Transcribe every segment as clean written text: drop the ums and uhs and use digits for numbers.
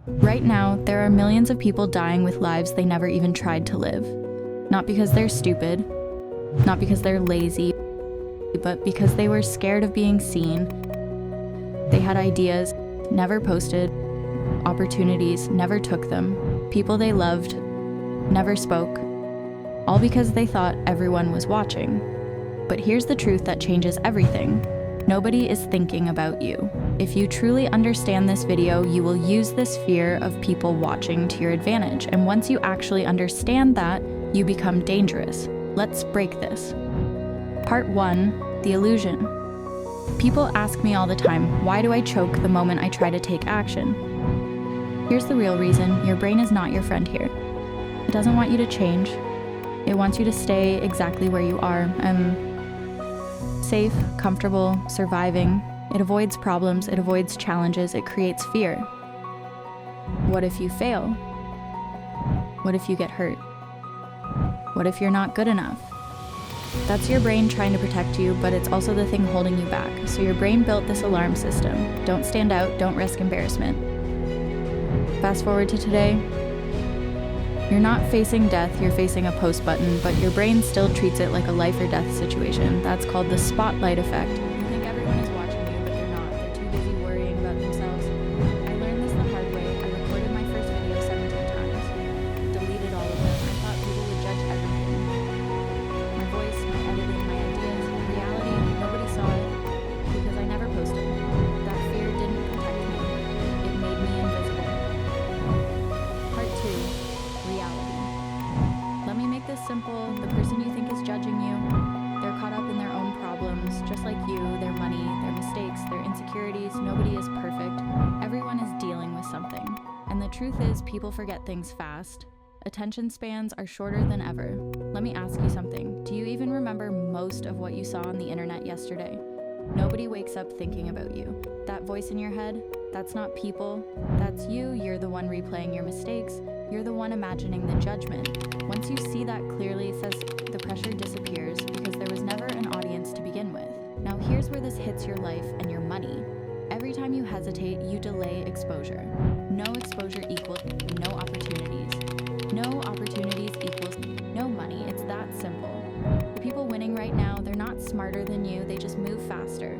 Right now, there are millions of people dying with lives they never even tried to live. Not because they're stupid, not because they're lazy, but because they were scared of being seen. They had ideas, never posted, opportunities, never took them, people they loved, never spoke, all because they thought everyone was watching. But here's the truth that changes everything. Nobody is thinking about you. If you truly understand this video, you will use this fear of people watching to your advantage. And once you actually understand that, you become dangerous. Let's break this. Part 1, the illusion. People ask me all the time, why do I choke the moment I try to take action? Here's the real reason. Your brain is not your friend here. It doesn't want you to change. It wants you to stay exactly where you are. Safe, comfortable, surviving. It avoids problems, it avoids challenges, it creates fear. What if you fail? What if you get hurt? What if you're not good enough? That's your brain trying to protect you, but it's also the thing holding you back. So your brain built this alarm system. Don't stand out, don't risk embarrassment. Fast forward to today. You're not facing death, you're facing a post button, but your brain still treats it like a life or death situation. That's called the spotlight effect. You think everyone is watching you, but they're not. They're too busy worrying about themselves. I learned this the hard way. I recorded my first video 17 times. Deleted all of them. I thought people would judge everything. My voice, my editing, my ideas. In reality, nobody saw it because I never posted. That fear didn't protect me. It made me invisible. Part 2. Reality. Let me make this simple. The person you think is judging you, they're caught up in their own problems, just like you, their money, their mistakes, their insecurities. Nobody is perfect. Everyone is dealing with something. And the truth is, people forget things fast. Attention spans are shorter than ever. Let me ask you something. Do you even remember most of what you saw on the internet yesterday? Nobody wakes up thinking about you. That voice in your head, that's not people. That's you. You're the one replaying your mistakes. You're the one imagining the judgment. Once you see that clearly, it says the pressure disappears because there was never an audience to begin with. Now here's where this hits your life and your money. Every time you hesitate, you delay exposure. No exposure equals no opportunities. No opportunities equals no money. It's that simple. The people winning right now, they're not smarter than you, they just move faster.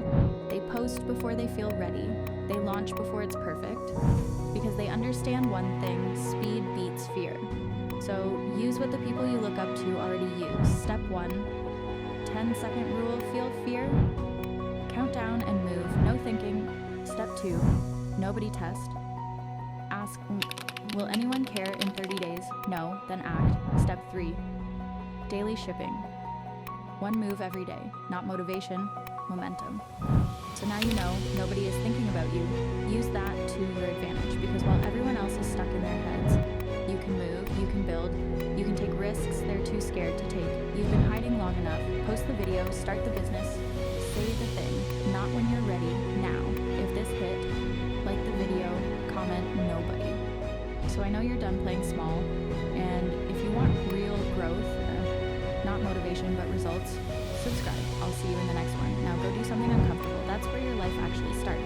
They post before they feel ready. They launch before it's perfect. Because they understand one thing, speed beats fear. So use what the people you look up to already use. Step 1, 10-second rule, feel fear. Count down and move, no thinking. Step 2, nobody test. Ask, will anyone care in 30 days? No, then act. Step 3, daily shipping. One move every day, not motivation, momentum. So now you know nobody is thinking about you. Use that to your advantage, because while everyone else is stuck in their heads, you can move, you can build, you can take risks they're too scared to take. You've been hiding long enough. Post the video, start the business, say the thing, not when you're ready, now. If this hit, like the video, comment nobody. So I know you're done playing small, and if you want real growth, not motivation but results, subscribe. I'll see you in the next one. Now go do something uncomfortable. That's where your life actually starts.